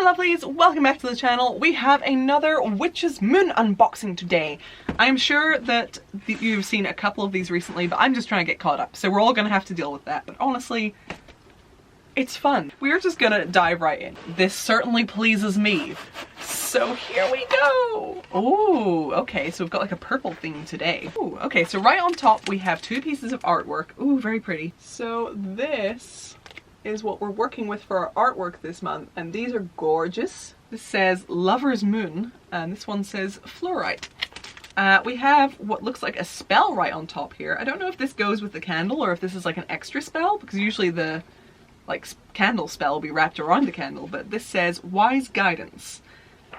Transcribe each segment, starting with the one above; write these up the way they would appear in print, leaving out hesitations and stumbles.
Hello lovelies, welcome back to the channel. We have another Witch's Moon unboxing today. I'm sure that you've seen a couple of these recently, but I'm just trying to get caught up, so we're all gonna have to deal with that. But honestly, it's fun. We're just gonna dive right in. This certainly pleases me. So here we go. Ooh, okay, so we've got like a purple theme today. Ooh, okay, so right on top we have two pieces of artwork. Ooh, very pretty. So this is what we're working with for our artwork this month, and these are gorgeous. This says Lover's Moon, and this one says Fluorite. We have what looks like a spell right on top here. I don't know if this goes with the candle or if this is like an extra spell, because usually the candle spell will be wrapped around the candle, but this says Wise Guidance,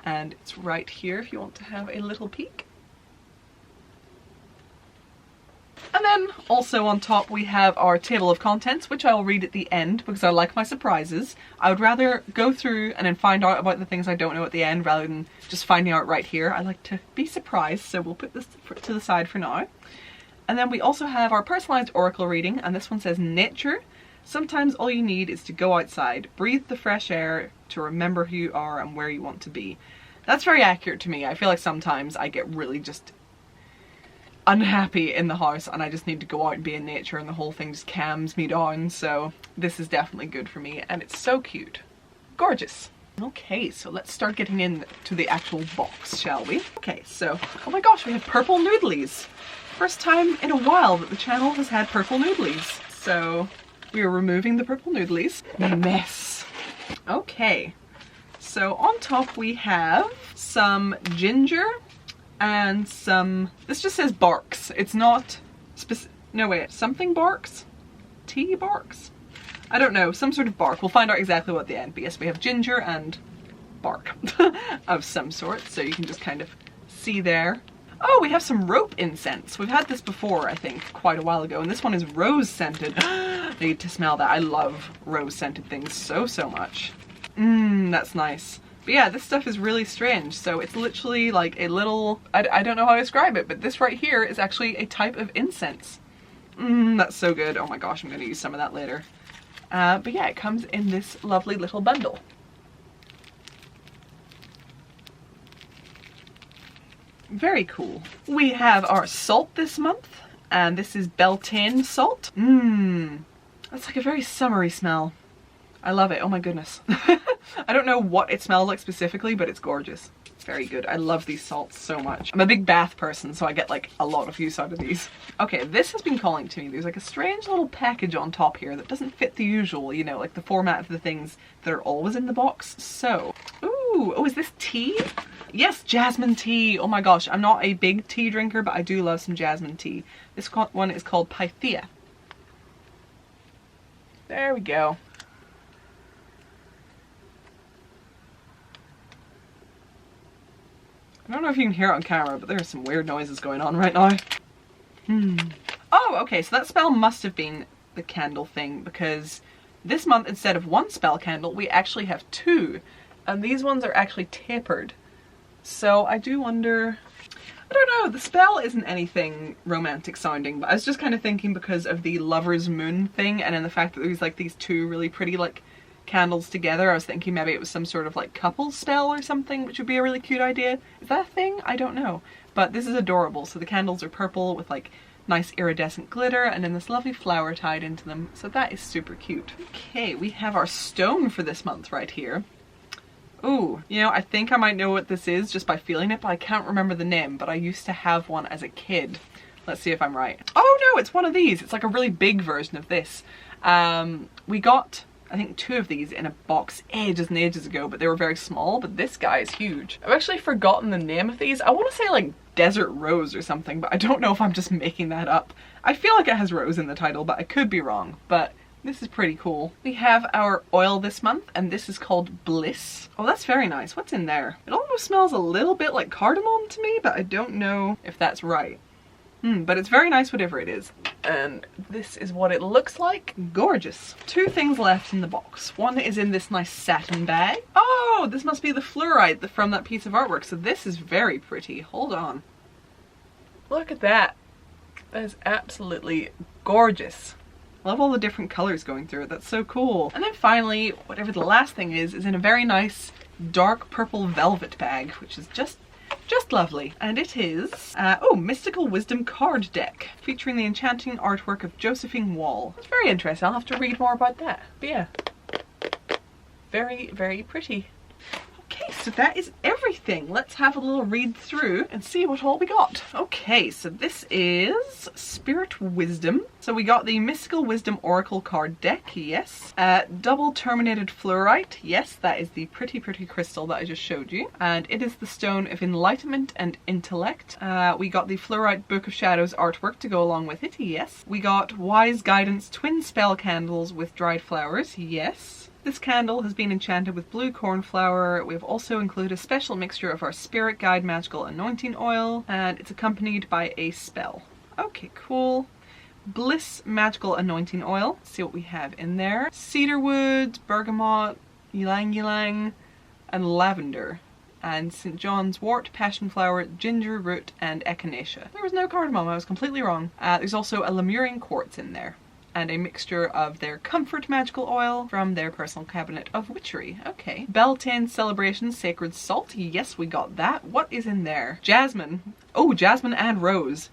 and it's right here if you want to have a little peek. And then also on top we have our table of contents, which I will read at the end because I like my surprises. I would rather go through and then find out about the things I don't know at the end rather than just finding out right here. I like to be surprised, so we'll put this to the side for now. And then we also have our personalized oracle reading, and this one says Nature. Sometimes all you need is to go outside, breathe the fresh air to remember who you are and where you want to be. That's very accurate to me. I feel like sometimes I get really just unhappy in the house and I just need to go out and be in nature and the whole thing just calms me down, so this is definitely good for me, and it's so cute. Gorgeous. Okay, so let's start getting into the actual box, shall we? Okay, so, oh my gosh, we have purple noodlies. First time in a while that the channel has had purple noodlies. So we are removing the purple noodlies. Mess. Okay, so on top we have some ginger and some, this just says barks. It's not no wait, something barks? Tea barks? I don't know, some sort of bark. We'll find out exactly what at the end, but yes, we have ginger and bark of some sort, so you can just kind of see there. Oh, we have some rope incense. We've had this before, I think, quite a while ago, and this one is rose scented. I need to smell that. I love rose scented things so much. That's nice. But yeah, this stuff is really strange. So it's literally like a little, I don't know how to describe it, but this right here is actually a type of incense. That's so good. Oh my gosh, I'm going to use some of that later. But yeah, it comes in this lovely little bundle. Very cool. We have our salt this month, and this is Beltane salt. That's like a very summery smell. I love it. Oh my goodness. I don't know what it smells like specifically, but it's gorgeous. Very good. I love these salts so much. I'm a big bath person, so I get like a lot of use out of these. Okay, this has been calling to me. There's like a strange little package on top here that doesn't fit the usual, you know, like the format of the things that are always in the box. So, ooh, oh, is this tea? Yes, jasmine tea. Oh my gosh, I'm not a big tea drinker, but I do love some jasmine tea. This one is called Pythia. There we go. I don't know if you can hear it on camera, but there are some weird noises going on right now. Oh, okay, so that spell must have been the candle thing, because this month, instead of one spell candle, we actually have two. And these ones are actually tapered. So I do wonder, I don't know, the spell isn't anything romantic sounding, but I was just kind of thinking because of the Lover's Moon thing, and then the fact that there's like these two really pretty like candles together, I was thinking maybe it was some sort of like couple spell or something, which would be a really cute idea. Is that a thing? I don't know. But this is adorable. So the candles are purple with like nice iridescent glitter and then this lovely flower tied into them. So that is super cute. Okay, we have our stone for this month right here. Ooh, you know, I think I might know what this is just by feeling it, but I can't remember the name, but I used to have one as a kid. Let's see if I'm right. Oh no, it's one of these. It's like a really big version of this. We got, I think, two of these in a box ages and ages ago, but they were very small, but this guy is huge. I've actually forgotten the name of these. I want to say like Desert Rose or something, but I don't know if I'm just making that up. I feel like it has rose in the title, but I could be wrong, but this is pretty cool. We have our oil this month, and this is called Bliss. Oh, that's very nice. What's in there? It almost smells a little bit like cardamom to me, but I don't know if that's right. But it's very nice whatever it is. And this is what it looks like. Gorgeous. Two things left in the box. One is in this nice satin bag. Oh, this must be the fluorite from that piece of artwork. So this is very pretty. Hold on. Look at that. That is absolutely gorgeous. I love all the different colors going through it. That's so cool. And then finally, whatever the last thing is in a very nice dark purple velvet bag, which is just lovely. And it is, oh, Mystical Wisdom card deck, featuring the enchanting artwork of Josephine Wall. It's very interesting. I'll have to read more about that. But yeah, very, very pretty. Okay, so that is everything. Let's have a little read through and see what all we got. Okay, so this is Spirit Wisdom. So we got the Mystical Wisdom Oracle card deck, yes. Double Terminated Fluorite, yes, that is the pretty crystal that I just showed you. And it is the Stone of Enlightenment and Intellect. We got the Fluorite Book of Shadows artwork to go along with it, yes. We got Wise Guidance Twin Spell Candles with dried flowers, yes. This candle has been enchanted with blue cornflower. We've also included a special mixture of our Spirit Guide Magical Anointing Oil, and it's accompanied by a spell. Okay, cool. Bliss Magical Anointing Oil. Let's see what we have in there. Cedarwood, bergamot, ylang ylang, and lavender. And St. John's wort, passion flower, ginger root, and echinacea. There was no cardamom, I was completely wrong. There's also a Lemurian quartz in there, and a mixture of their Comfort Magical Oil from their personal cabinet of Witchery. Okay. Beltane Celebration Sacred Salt. Yes, we got that. What is in there? Jasmine. Oh, jasmine and rose.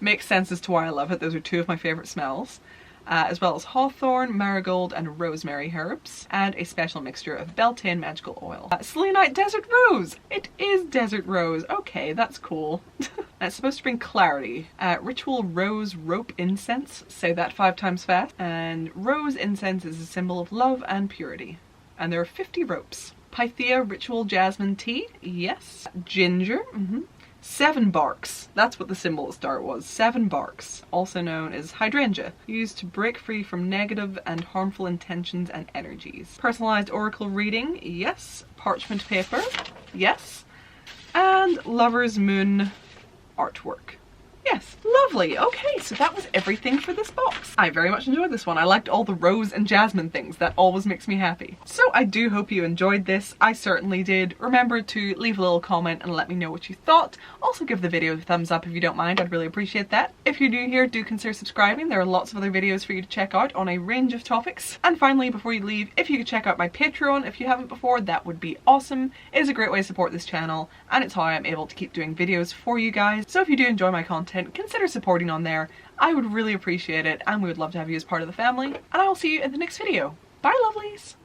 Makes sense as to why I love it. Those are two of my favorite smells. As well as hawthorn, marigold, and rosemary herbs, and a special mixture of Beltane Magical Oil. Selenite Desert Rose! It is Desert Rose. Okay, that's cool. It's supposed to bring clarity. Ritual Rose Rope Incense. Say that 5 times fast. And rose incense is a symbol of love and purity. And there are 50 ropes. Pythia Ritual Jasmine Tea. Yes. Ginger. 7 barks. That's what the symbol at the start was. 7 barks, also known as hydrangea, used to break free from negative and harmful intentions and energies. Personalized oracle reading, yes. Parchment paper, yes. And Lover's Moon artwork. Yes, lovely. Okay, so that was everything for this box. I very much enjoyed this one. I liked all the rose and jasmine things. That always makes me happy. So I do hope you enjoyed this. I certainly did. Remember to leave a little comment and let me know what you thought. Also give the video a thumbs up if you don't mind. I'd really appreciate that. If you're new here, do consider subscribing. There are lots of other videos for you to check out on a range of topics. And finally, before you leave, if you could check out my Patreon if you haven't before, that would be awesome. It is a great way to support this channel, and it's how I'm able to keep doing videos for you guys. So if you do enjoy my content, consider supporting on there. I would really appreciate it, and we would love to have you as part of the family. And I will see you in the next video. Bye, lovelies!